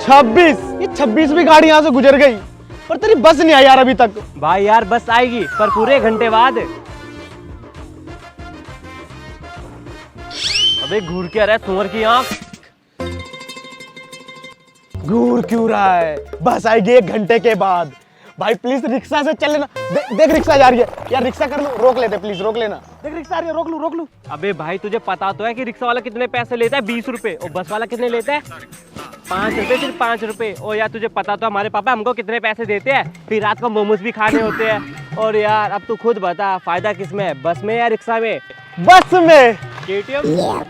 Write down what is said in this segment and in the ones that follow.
26? ये 26 भी गाड़ी यहाँ से गुजर गई पर तेरी बस नहीं आई यार अभी तक। भाई यार बस आएगी पर पूरे 1 घंटे बाद। अबे घूर के आ रहा है सुअर की आंख। घूर क्यों रहा है? बस आएगी 1 घंटे के बाद। भाई प्लीज रिक्शा से चल लेना। देख रिक्शा जा रही है यार, रिक्शा कर लो, रोक लेते प्लीज, रोक लेना। देख रिक्शा आ रही है, रोक लूं। अबे भाई तुझे पता तो है कि रिक्शा वाला कितने पैसे लेता है? 20 रुपए। और बस वाला कितने लेता है? 5 रुपए, सिर्फ 5 रुपए। और यार तुझे पता तो हमारे पापा हमको कितने पैसे देते हैं? फिर रात को मोमोज भी खाने होते हैं। और यार अब तू खुद बता फायदा किस में है, बस में या रिक्शा में? बस में। केटीएम?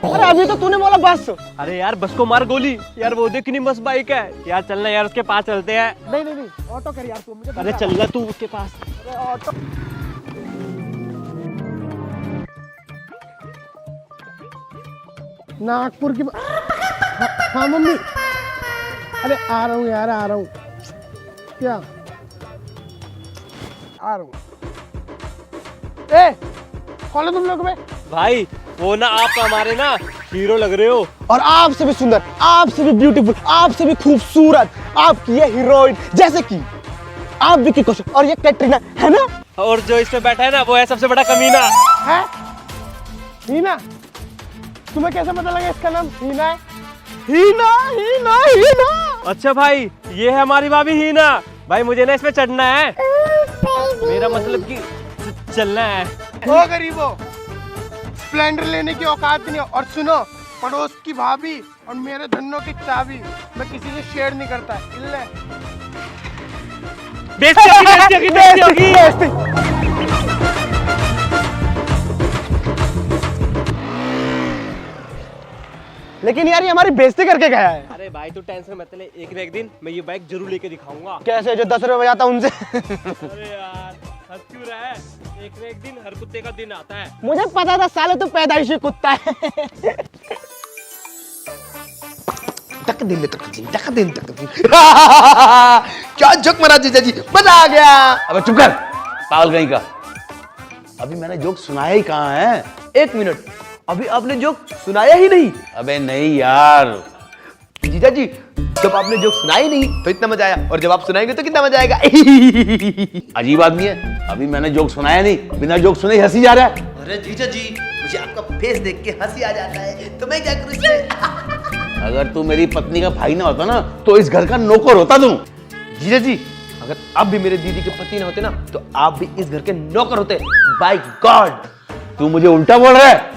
अरे अभी तो तूने बोला बस। अरे यार बस को मार गोली। यार वो देख कितनी मस्त बाइक है यार, चलना यार उसके पास चलते हैं। नहीं ऑटो कर यार तू, मुझे। अरे चलना तू उसके पास। अरे ऑटो। नागपुर की हाँ मम्मी। अरे आ रहा हूँ यार, आ रहा हूँ। क्या आ रहा हूँ? ए कौन तुम लोग? भाई वो ना आप हमारे ना हीरो लग रहे हो। और आपसे भी सुंदर, आपसे भी ब्यूटीफुल, आपसे भी खूबसूरत, आपकी ये हीरोइन जैसे कि आप विकी कौशल और ये कैटरीना है ना। और जो इसमें बैठा है ना वो है सबसे बड़ा कमीना। है हीना? तुम्हें कैसे पता लगा इसका नाम हीना है? हीना। अच्छा भाई ये है हमारी भाभी हीना। भाई मुझे ना इसमें चढ़ना है, मेरा मतलब कि चलना है। ओ गरीबो, स्प्लेंडर लेने की औकात नहीं। और सुनो, पड़ोस की भाभी और मेरे धन्नों की चाबी, मैं किसी से शेयर नहीं करता। बेइज्जती होगी। लेकिन यार ये हमारी बेइज्जती करके गया है। अरे भाई तू टेंशन मत ले, एक न एक दिन मैं ये बाइक जरूर लेके दिखाऊंगा। कैसे? जो 10 रुपए बजाता उनसे। अरे यार हंस क्यों रहा है? एक न एक दिन हर कुत्ते का दिन आता है। मुझे पता था साले तू पैदाइशी कुत्ता है। तक दिन क्या जोक मारा जीजा जी, मजा आ गया। अबे चुप कर पागल कहीं का। अभी मैंने जोक सुनाया ही कहाँ है? 1 मिनट, अभी आपने जोक सुनाया ही नहीं। अबे नहीं यार जीजा जी, जब आपने जोक सुनाया ही नहीं तो इतना मजा आया, और जब आप सुनाएंगे तो कितना मजा आएगा। अजीब आदमी है। अभी मैंने जोक सुनाया नहीं, बिना जोक सुने ही हंसी जा रहा है। अरे जीजा जी, मुझे आपका फेस देख के हंसी आ जाता है, तो मैं क्या करूं इससे? अगर तू मेरी पत्नी का भाई ना होता ना तो इस घर का नौकर होता तू। जीजा जी, अगर आप भी मेरे दीदी के पति ना होते ना तो आप भी इस घर के नौकर होते। By God. तू मुझे उल्टा बोल रहा है?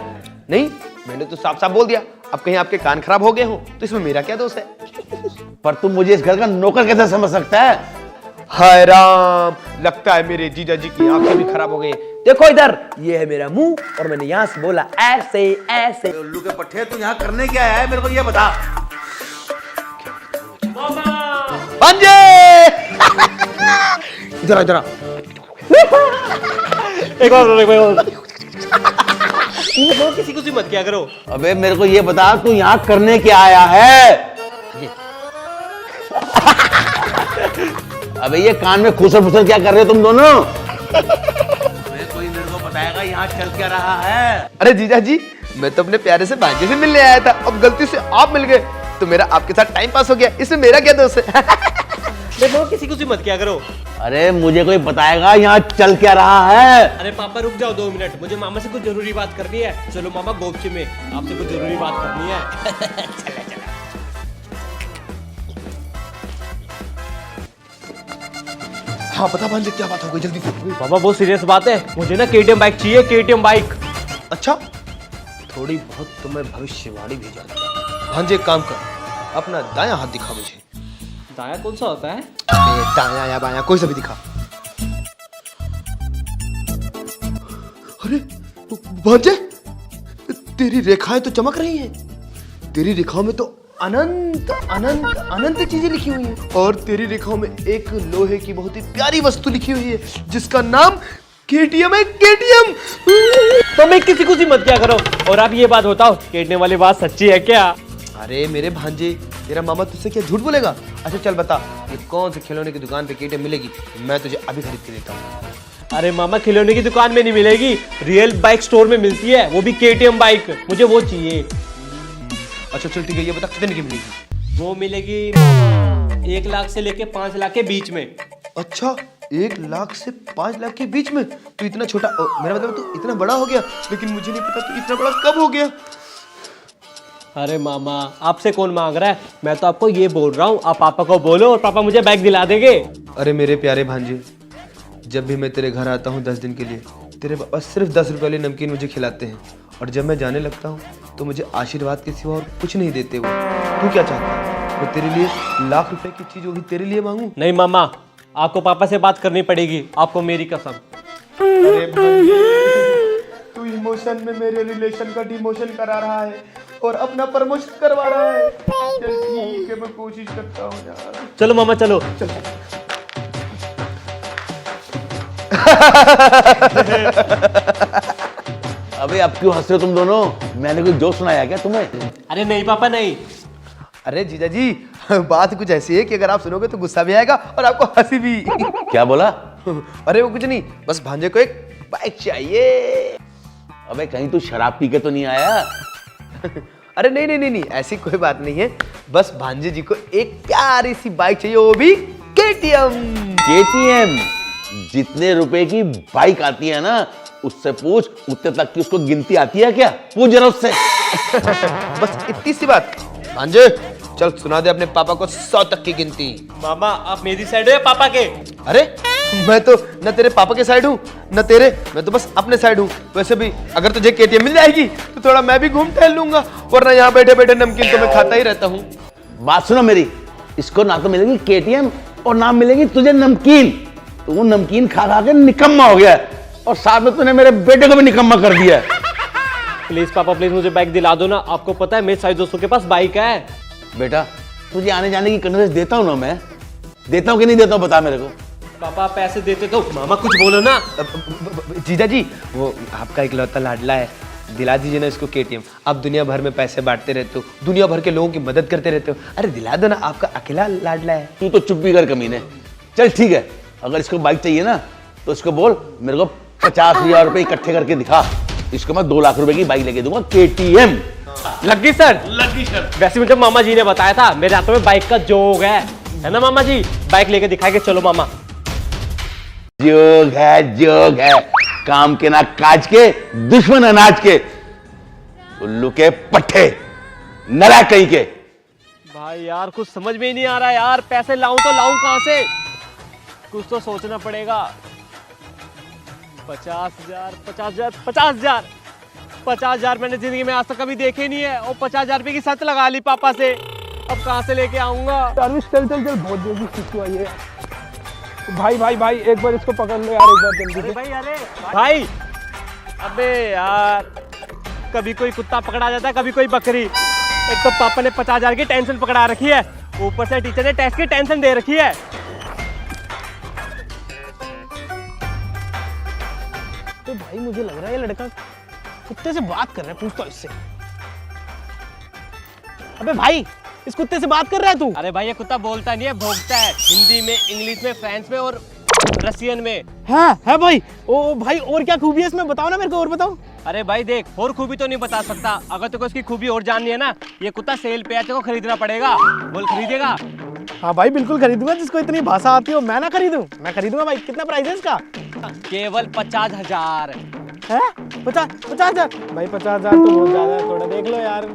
नहीं, मैंने तो साफ साफ बोल दिया। अब कहीं आपके कान खराब हो गए हो तो इसमें मेरा क्या दोष है? पर तू मुझे इस घर का नौकर कैसे समझ सकता है? हाय राम, लगता है मेरे जीजा जी की आंखें भी खराब हो गई। देखो इधर, ये है मेरा मुंह और मैंने यहाँ से बोला ऐसे ऐसे। उल्लू के पट्टे, तू यहाँ करने क्या है मेरे को ये बता। पंजे। इधर एक और किसी को मत किया करो। अबे मेरे को ये बता तू यहाँ करने क्या आया है? अबे ये कान में खुसर फुसर क्या कर रहे हो तुम दोनों? कोई मेरे को बताएगा यहाँ चल क्या रहा है? अरे जीजा जी, मैं तो अपने प्यारे से भांजे से मिलने आया था, अब गलती से आप मिल गए तो मेरा आपके साथ टाइम पास हो गया, इसमें मेरा क्या दोष है? देखो किसी को मत किया करो। अरे मुझे कोई बताएगा यहाँ चल क्या रहा है? अरे पापा रुक जाओ 2 मिनट, मुझे मामा से कुछ जरूरी बात करनी है। चलो मामा गोपची में आपसे कुछ जरूरी बात करनी है। चला। हाँ बता भांजे, क्या बात हो गई? जल्दी से। पापा बहुत सीरियस बात है, मुझे ना केटीएम बाइक चाहिए, केटीएम बाइक। अच्छा, थोड़ी बहुत तो मैं भविष्यवाणी भी जानता हूँ। भांजे एक काम कर, अपना दायां हाथ दिखा मुझे। दाया कौन सा होता है? दायां या बायां कोई सा भी दिखा। अरे भांजे, तेरी रेखाएं तो चमक रही हैं। तेरी रेखाओं में तो अनंत अनंत अनंत चीजें लिखी हुई हैं, और तेरी रेखाओं में एक लोहे की बहुत ही प्यारी वस्तु लिखी हुई है जिसका नाम केटीएम है। केटीएम। तो मैं किसी को मत क्या करो। और आप ये बात बताओ, केटने वाली बात सच्ची है क्या? अरे मेरे भांजे, तेरा मामा तुझसे क्या झूठ बोलेगा? अच्छा चल बता, ये कौन से खिलौने की दुकान पे केटीएम मिलेगी? मैं तुझे अभी खरीद के देता हूँ। अरे मामा खिलौने की दुकान में नहीं मिलेगी, रियल बाइक स्टोर में मिलती है, वो भी केटीएम बाइक। मुझे वो चाहिए। अच्छा चल ठीक है, ये बता कितने की मिलेगी? वो मिलेगी मामा 1 लाख से लेके 5 लाख के बीच में। अच्छा, 1 लाख से 5 लाख के बीच में? तो इतना छोटा, मेरा मतलब तो इतना बड़ा हो गया, लेकिन मुझे नहीं पता तो इतना बड़ा कब हो गया। अरे मामा, आपसे कौन मांग रहा है? मैं तो आपको ये बोल रहा हूँ, आप पापा को बोलो और पापा मुझे बाइक दिला देंगे। अरे मेरे प्यारे भांजे, जब भी मैं तेरे घर आता हूँ 10 दिन के लिए, तेरे पापा सिर्फ 10 रुपए वाली नमकीन मुझे खिलाते हैं, और जब मैं जाने लगता हूँ तो मुझे आशीर्वाद के सिवा और कुछ नहीं देते वो। तू क्या चाहता है? मैं तेरे लिए लाख रुपए की चीज होगी तेरे लिए मांगू? नहीं मामा, आपको पापा से बात करनी पड़ेगी, आपको मेरी कसम। अरे भांजे, तू इमोशन में मेरे रिलेशन का डिमोशन करा रहा है और अपना प्रमोशन करवा रहा है। चल ठीक है, मैं कोशिश करता हूँ यार। चलो मामा चलो। अबे अब क्यों हंस रहे हो तुम दोनों? मैंने कोई जोक सुनाया क्या तुम्हें? अरे नहीं पापा नहीं। अरे जीजा जी, बात कुछ ऐसी है कि अगर आप सुनोगे तो गुस्सा भी आएगा और आपको हंसी भी। क्या बोला? अरे वो कुछ नहीं, बस भांजे को एक बाइक चाहिए। अबे कहीं तू शराब पी के तो नहीं आया? अरे नहीं नहीं नहीं नहीं, ऐसी कोई बात नहीं है। बस भांजे जी को एक प्यारी सी बाइक चाहिए, वो भी KTM। KTM? जितने रुपए की बाइक आती है ना, उससे पूछ उतने तक की उसको गिनती आती है क्या? पूछ जरा उससे। बस इतनी सी बात। भांजे चल सुना दे अपने पापा को 100 तक की गिनती। मामा आप मेरी साइड हो या पापा के? अरे मैं तो न तेरे पापा के साइड हूँ न तेरे, मैं तो बस अपने साइड हूँ। वैसे भी अगर तुझे KTM मिल जाएगी तो थोड़ा मैं भी घूम टहल लूंगा, वरना यहाँ बैठे बैठे नमकीन तो मैं खाता ही रहता हूँ। बात सुनो मेरी, इसको ना तो मिलेगी KTM और ना मिलेगी तुझे नमकीन। तू नमकीन खा खा के निकम्मा हो गया है, और साथ में तूने मेरे बेटे को भी निकम्मा कर दिया है। प्लीज पापा प्लीज मुझे बाइक दिला दो ना। आपको पता है मेरे सारे दोस्तों के पास बाइक है। बेटा तुझे आने जाने की कन्वेंस देता हूँ ना, मैं देता हूँ कि नहीं देता हूँ, बता मेरे को। पापा पैसे देते तो मामा कुछ बोलो ना। जीजा जी, वो आपका इकलौता लाडला है, दिला दीजिए ना इसको KTM। आप दुनिया भर में पैसे बांटते रहते हो, दुनिया भर के लोगों की मदद करते रहते हो, अरे दिला दो ना, आपका अकेला लाडला है। तू तो चुप भी कर कमीने। चल ठीक है, अगर इसको बाइक चाहिए ना तो इसको बोल मेरे को 50,000 रुपए इकट्ठे करके दिखा, इसको मैं 2 लाख रुपए की बाइक लेके दूंगा KTM। लगी सर? लगी सर। वैसे मुझे मामा जी ने बताया था, मेरे हाथों में बाइक का जोग है ना मामा जी? बाइक लेके दिखाएंगे, चलो मामा। जोग है, काम के ना काज के, दुश्मन अनाज के, उल्लू के पट्टे, नरा कहीं के। भाई यार कुछ समझ में ही नहीं आ रहा यार, पैसे लाऊं तो लाऊं कहां से? कुछ तो सोचना पड़ेगा। 50,000 50,000 50,000 50,000 मैंने जिंदगी में आज तक कभी देखे नहीं है, और 50,000 रुपए की शर्त लगा ली पापा से। अब कहां से लेके आऊंगा? चल चल चल चल, बहुत जोर की खुशबू आई है। भाई भाई भाई एक बार इसको पकड़ लो यार, एक बार जल्दी अरे से। भाई अरे भाई, अबे यार कभी कोई कुत्ता पकड़ा जाता है, कभी कोई बकरी। एक तो पापा ने 50,000 की टेंशन पकड़ा रखी है, ऊपर से टीचर ने टेस्ट की टेंशन दे रखी है। तो भाई मुझे लग रहा है ये लड़का कुत्ते से बात कर रहा है, पूछता इससे। अबे भाई, इस कुत्ते से बात कर रहा है तू? अरे भाई ये कुत्ता बोलता नहीं है, भौंकता है, हिंदी में, इंग्लिश में, फ्रेंच में और रशियन में। है भाई। ओ भाई, और क्या खूबी है इसमें, बताओ ना मेरे को, और बताओ। अरे भाई देख, और खूबी तो नहीं बता सकता, अगर तेरे को इसकी खूबी और जाननी है ना, ये कुत्ता सेल पे है, तेरे को खरीदना पड़ेगा। बोल खरीदेगा? हाँ भाई बिल्कुल खरीदूंगा, जिसको इतनी भाषा आती हो। मैं ना खरीदूं? मैं खरीदूंगा भाई। कितना प्राइस है इसका? केवल 50,000 है। 50,000 भाई? 50,000 तो बहुत ज्यादा है, थोड़ा देख लो यार।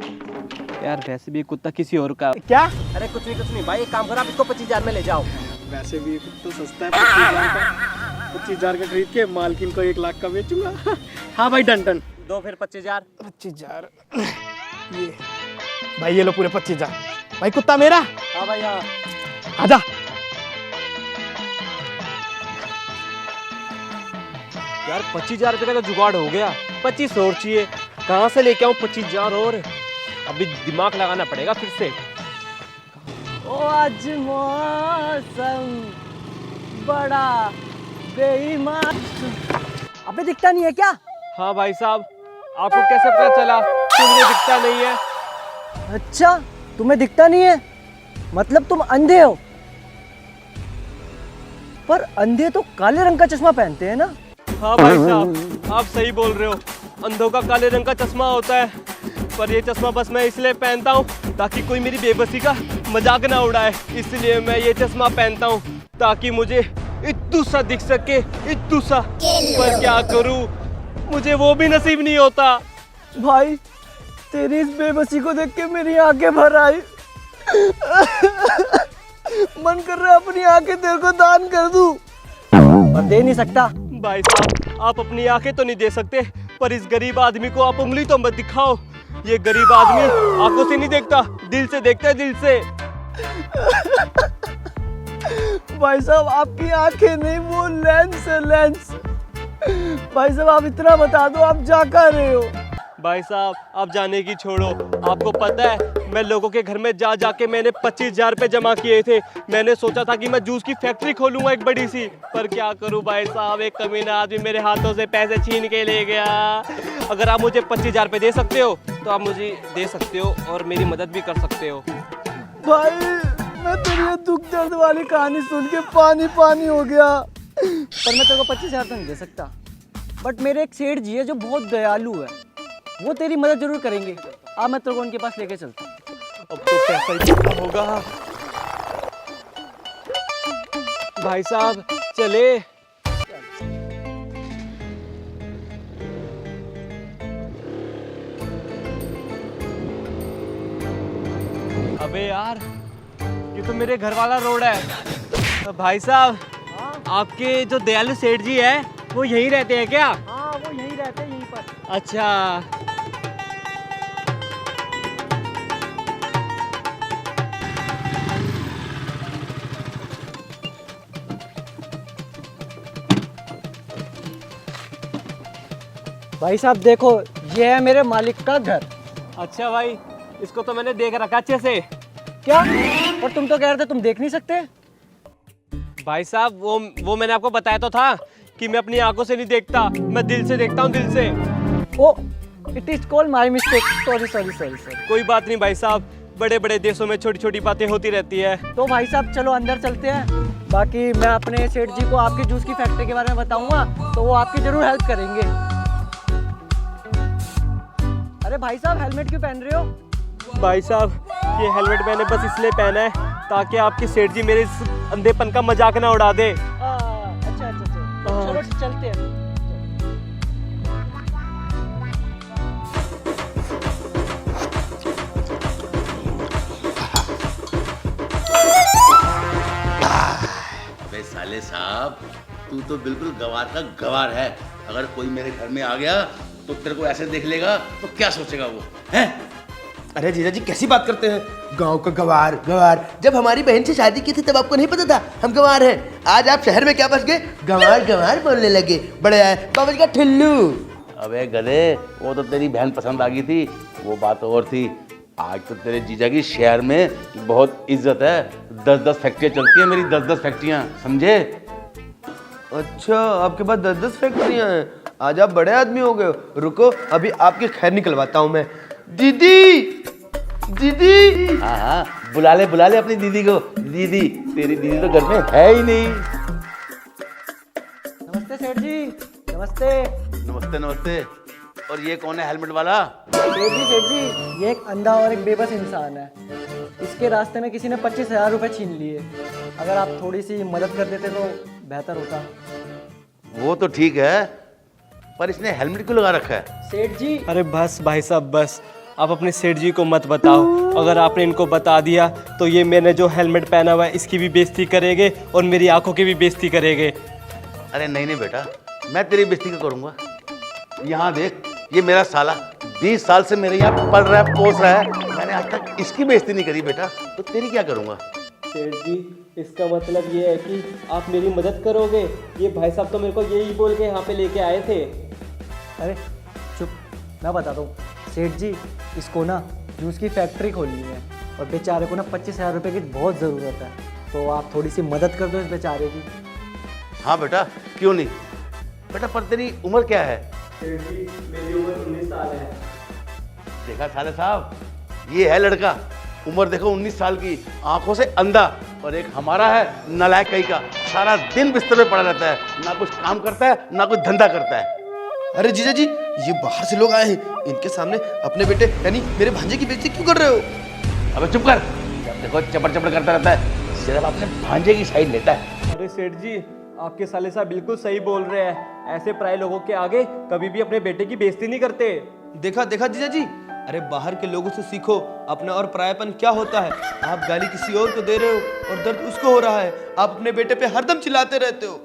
यार वैसे भी कुत्ता किसी और का। क्या? अरे कुछ नहीं भाई, एक काम करो, आप इसको 25,000 में ले जाओ। वैसे भी तो सस्ता है, 25,000 का। 25,000 का खरीद के मालकिन को 1 लाख का बेचूंगा। हाँ भाई, डन डन। दो फिर 25,000। 25,000 ये भाई, ये लो पूरे 25,000। भाई कुत्ता मेरा। हाँ भाई हाँ। आजा। यार 25,000 रुपये का तो जुगाड़ हो गया, 25 और चाहिए। कहाँ से लेके आऊँ 25,000 और? अभी दिमाग लगाना पड़ेगा फिर से। ओ आज मौसम बड़ा बेईमान। अबे दिखता नहीं है क्या? हाँ भाई साहब, आपको कैसे पता चला कि मुझे दिखता नहीं है? अच्छा, तुम्हें दिखता नहीं है, मतलब तुम अंधे हो। पर अंधे तो काले रंग का चश्मा पहनते हैं ना? हाँ भाई साहब, आप सही बोल रहे हो, अंधों का काले रंग का चश्मा होता है। पर ये चश्मा बस मैं इसलिए पहनता हूँ ताकि कोई मेरी बेबसी का मजाक ना उड़ाए, इसलिए मैं ये चश्मा पहनता हूँ ताकि मुझे इत्तू सा दिख सके, इत्तू सा। पर क्या करूँ, मुझे वो भी नसीब नहीं होता। भाई तेरी इस बेबसी को देख के मेरी आंखें भर आई। मन कर रहा है अपनी आंखें तेरे को दान कर दूं, पर दे नहीं सकता। भाई साहब, आप अपनी आंखें तो नहीं दे सकते, पर इस गरीब आदमी को आप उंगली तो मत दिखाओ। ये गरीब आदमी आंखों से नहीं देखता, दिल से देखता है, दिल से। भाई साहब आपकी आंखें नहीं, वो लेंस है, लेंस। भाई साहब आप इतना बता दो, आप जा कहाँ रहे हो? भाई साहब आप जाने की छोड़ो, आपको पता है मैं लोगों के घर में जा जाके मैंने 25,000 रुपये जमा किए थे। मैंने सोचा था कि मैं जूस की फैक्ट्री खोलूंगा एक बड़ी सी, पर क्या करूं भाई साहब, एक कमीना आदमी मेरे हाथों से पैसे छीन के ले गया। अगर आप मुझे 25,000 रुपये दे सकते हो तो आप मुझे दे सकते हो और मेरी मदद भी कर सकते हो। भाई मैं तेरी ये दुख दर्द वाली कहानी सुन के पानी पानी हो गया, पर मैं तेरे को 25,000 तो नहीं दे सकता। बट मेरे एक सेठ जी है जो बहुत दयालु है, वो तेरी मदद जरूर करेंगे। अब मैं तेरे को उनके पास लेके चलता हूँ। अब तो पैसा ही कितना होगा। भाई साहब चले। अबे यार, ये तो मेरे घर वाला रोड है। भाई साहब, आपके जो दयालु सेठ जी है वो यहीं रहते हैं क्या? हाँ वो यहीं रहते हैं, यहीं पर। अच्छा, भाई साहब देखो, ये है मेरे मालिक का घर। अच्छा भाई, इसको तो मैंने देख रखा अच्छे से। क्या? और तुम तो कह रहे थे तुम देख नहीं सकते। भाई साहब वो मैंने आपको बताया तो था कि मैं अपनी आंखों से नहीं देखता, मैं दिल से देखता हूँ, दिल से। Oh, it is called my mistake. Sorry sorry sorry sorry. कोई बात नहीं भाई साहब, बड़े बड़े देशों में छोटी छोटी बातें होती रहती है। तो भाई साहब चलो अंदर चलते हैं। बाकी मैं अपने सेठ जी को आपकी जूस की फैक्ट्री के बारे में बताऊंगा, तो वो आपकी जरूर हेल्प करेंगे। अरे भाई साहब हेलमेट क्यों पहन रहे हो? भाई साहब ये हेलमेट मैंने बस इसलिए पहना है ताकि आपके सेठ जी मेरे इस अंधेपन का मजाक ना उड़ा दे। अच्छा अच्छा अच्छा, चलो चलते हैं। अबे साले साहब, तू तो बिल्कुल गवार का गवार है। अगर कोई मेरे घर में आ गया तो तेरे को ऐसे देख लेगा तो क्या सोचेगा वो, हैं? अरे जीजा जी कैसी बात करते हैं, गांव का गवार गवार। जब हमारी बहन से शादी की थी तब आपको नहीं पता था हम गवार हैं। आज आप शहर में क्या बस गए, गवार गवार बोलने लगे। बड़े आए बाबा जी का ठुल्लू। अबे गधे, वो तो तेरी बहन पसंद आ गई थी, वो बात और थी। आज तो तेरे जीजा की शहर में बहुत इज्जत है। 10-10 फैक्ट्रियाँ चलती हैं मेरी, 10-10 फैक्ट्रियाँ, समझे? अच्छा आपके पास 10-10 फैक्ट्रियाँ हैं, आज आप बड़े आदमी हो गए हो। रुको अभी आपकी खैर निकलवाता हूँ मैं। दीदी दीदी। हाँ, बुला ले अपनी दीदी को। दीदी, तेरी दीदी तो घर में है ही नहीं। नमस्ते सेठ जी। नमस्ते नमस्ते नमस्ते। और ये कौन है हेलमेट वाला? सेठ जी ये एक अंधा और एक बेबस इंसान है। इसके रास्ते में किसी ने 25,000 रुपये छीन लिए। अगर आप थोड़ी सी मदद कर देते तो बेहतर होता। वो तो ठीक है, पर इसने हेलमेट क्यों लगा रखा है? सेठ जी अरे बस भाई साहब बस, आप अपने सेठ जी को मत बताओ। अगर आपने इनको बता दिया तो ये मैंने जो हेलमेट पहना हुआ है इसकी भी बेइज्जती करेंगे और मेरी आंखों की भी बेइज्जती करेंगे। अरे नहीं नहीं बेटा, मैं तेरी बेइज्जती क्यों करूंगा? यहाँ देख, ये मेरा साला 20 साल से मेरे यहाँ पल रहा है, पोस रहा है। मैंने आज तक इसकी बेइज्जती नहीं करी बेटा, तो तेरी क्या करूंगा? सेठ जी इसका मतलब ये है कि आप मेरी मदद करोगे? ये भाई साहब तो मेरे को यही बोल के यहाँ पे लेके आए थे। अरे चुप, मैं बताता हूँ। सेठ जी इसको ना जूस की फैक्ट्री खोलनी है और बेचारे को ना 25,000 रुपये की बहुत ज़रूरत है, तो आप थोड़ी सी मदद कर दो इस बेचारे की। हाँ बेटा, क्यों नहीं बेटा, पर तेरी उम्र क्या है? सेठ जी मेरी उम्र 19 साल है। देखा साले साहब, ये है लड़का, उम्र देखो 19 साल की, आंखों से अंधा। और एक हमारा है नालायक कहीं का, सारा दिन बिस्तर पे पड़ा रहता है, ना कुछ काम करता है ना कुछ धंधा करता है। अरे जीजा जी, ये बाहर से लोग आए हैं, इनके सामने अपने बेटे यानी मेरे भांजे की बेइज्जती क्यों कर रहे हो? अबे चुप कर, जब देखो चपड़ चपड़ करता रहता है, सिर्फ अपने भांजे की साइड लेता है। अरे सेठ जी, आपके साले साहब बिल्कुल सही बोल रहे हैं। ऐसे पराये लोगों के आगे कभी भी अपने बेटे की बेइज्जती नहीं करते। देखा देखा जीजा जी, अरे बाहर के लोगों से सीखो अपना और परायापन क्या होता है। आप गाली किसी और को दे रहे हो और दर्द उसको हो रहा है, आप अपने बेटे पे हरदम चिल्लाते रहते हो।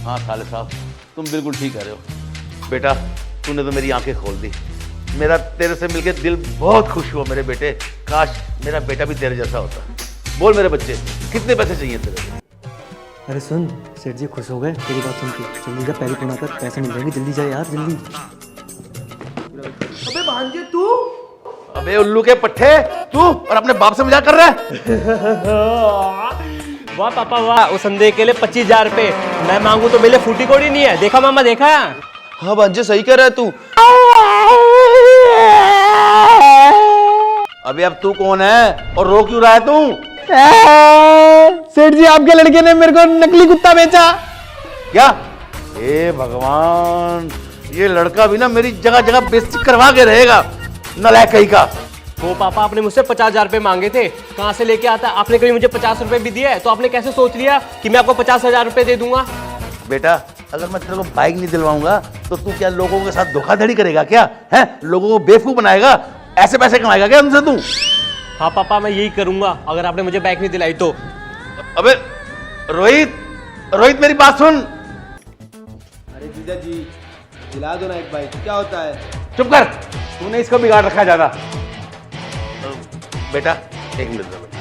हाँ साले साहब, तुम बिल्कुल ठीक कह रहे हो। बेटा तूने तो मेरी आंखें खोल दी, मेरा तेरे से मिलके दिल बहुत खुश हुआ मेरे बेटे। काश मेरा बेटा भी तेरे जैसा होता। बोल मेरे बच्चे, कितने पैसे चाहिए तेरे? अरे सुन, सेठ जी खुश हो गए तेरी बात सुन के। जल्दी जा, पैरी पुना कर, पैसे मिल जाएंगे। जल्दी जा यार, जल्दी। अबे भांजे तू, अबे उल्लू के पट्टे, तू और अपने बाप से मजाक कर रहा है? वाह पापा वाह, उस संदेह के लिए 25,000 रुपए मैं मांगू तो मेरे फूटी कोड़ी नहीं है। देखा मामा, देखा? हाँ भांजे सही कह रहा है तू। अबे अब तू कौन है और रो क्यों रहा है तू? सेठ जी, आपके लड़के ने मेरे को नकली कुत्ता बेचा। क्या? हे भगवान, ये लड़का भी ना मेरी जगह जगह बेइज्जती करवा के रहेगा, नालायक कहीं का। वो पापा, आपने मुझसे 50,000 रुपए मांगे थे, कहाँ से लेके आता? आपने कभी मुझे 50 रुपए भी दिए, तो आपने कैसे सोच लिया कि मैं आपको 50,000 रुपए दे दूंगा? बेटा अगर मैं तेरे को बाइक नहीं दिलवाऊंगा तो तू क्या लोगों के साथ धोखाधड़ी करेगा क्या? है लोगों को बेवकूफ बनाएगा? ऐसे पैसे कमाएगा क्या उनसे तू? हाँ पापा, मैं यही करूंगा अगर आपने मुझे बाइक नहीं दिलाई तो। अबे रोहित, रोहित मेरी बात सुन। अरे जीजा जी, दिला दो ना एक बाइक, क्या होता है? चुप कर, तूने इसको बिगाड़ रखा है ज्यादा। बेटा एक मिनट दे बेटा।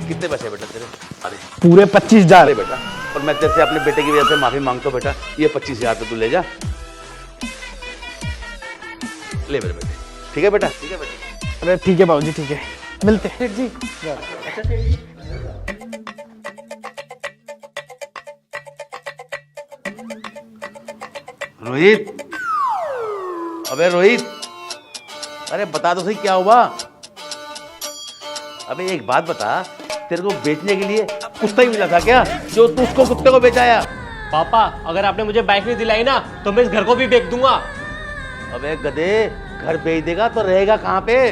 कितने पैसे बेटा तेरे? अरे पूरे 25,000। अरे बेटा, और मैं तेरे से अपने बेटे की वजह से माफी मांगता हूं बेटा। ये 25,000 तो तू ले जा, ले मेरे बेटे। ठीक है बेटा? ठीक है बेटा। अरे ठीक है बाबूजी, ठीक है, मिलते हैं। सेठ जी, रोहित, अबे रोहित, अरे बता तो सही क्या हुआ? अबे एक बात बता, तेरे को बेचने के लिए कुत्ता ही मिला था क्या जो तू उसको कुत्ते को बेचाया? पापा, अगर आपने मुझे बाइक नहीं दिलाई ना तो मैं इस घर को भी बेच दूंगा। अबे गधे, घर बेच देगा तो रहेगा कहाँ पे?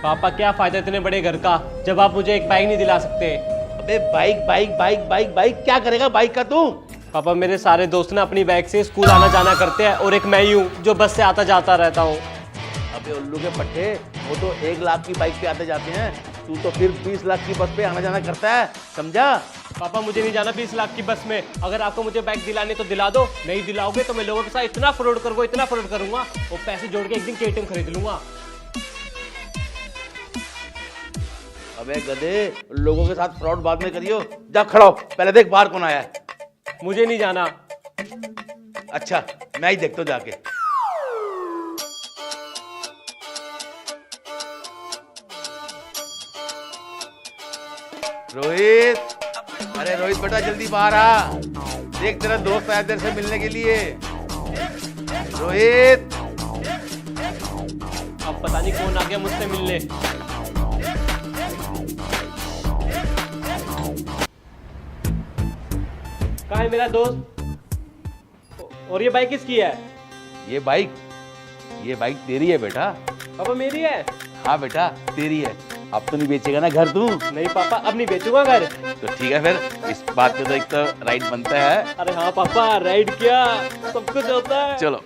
पापा, क्या फायदा इतने बड़े घर का जब आप मुझे एक बाइक नहीं दिला सकते? अबे bike bike bike bike bike क्या करेगा बाइक का तू? पापा, मेरे सारे दोस्त ना अपनी बाइक से स्कूल आना जाना करते हैं और एक मैं ही हूँ जो बस से आता जाता रहता हूँ। अबे उल्लू के पट्टे, वो तो 1 लाख की बाइक पे आते जाते हैं, तू तो फिर 20 लाख की बस पे आना जाना करता है, समझा? पापा, मुझे नहीं जाना 20 लाख की बस में। अगर आपको मुझे बाइक दिलाने तो दिला दो, नहीं दिलाओगे तो मैं लोगों के साथ इतना फ्रॉड करूंगा, इतना फ्रॉड करूंगा, वो पैसे जोड़ के एक दिन KTM खरीद लूंगा। अबे गधे, लोगों के साथ फ्रॉड बाद में करियो, जा खड़ा हो, पहले देख बाहर कौन आया है। मुझे नहीं जाना। अच्छा, मैं ही देखता हूं जाके। रोहित, अरे रोहित बेटा जल्दी बाहर आ, देख तेरा दोस्त आया तेरे से मिलने के लिए। रोहित, अब पता नहीं कौन आ गया मुझसे मिलने। कहाँ है मेरा दोस्त? और ये बाइक किसकी है? ये बाइक तेरी है बेटा। पापा, मेरी है? हाँ बेटा तेरी है। अब तो नहीं बेचेगा ना घर तू? नहीं पापा, अब नहीं बेचूंगा घर। तो ठीक है, फिर इस बात पे तो एक तो राइट बनता है। अरे हाँ पापा, राइड क्या सब कुछ होता है। चलो।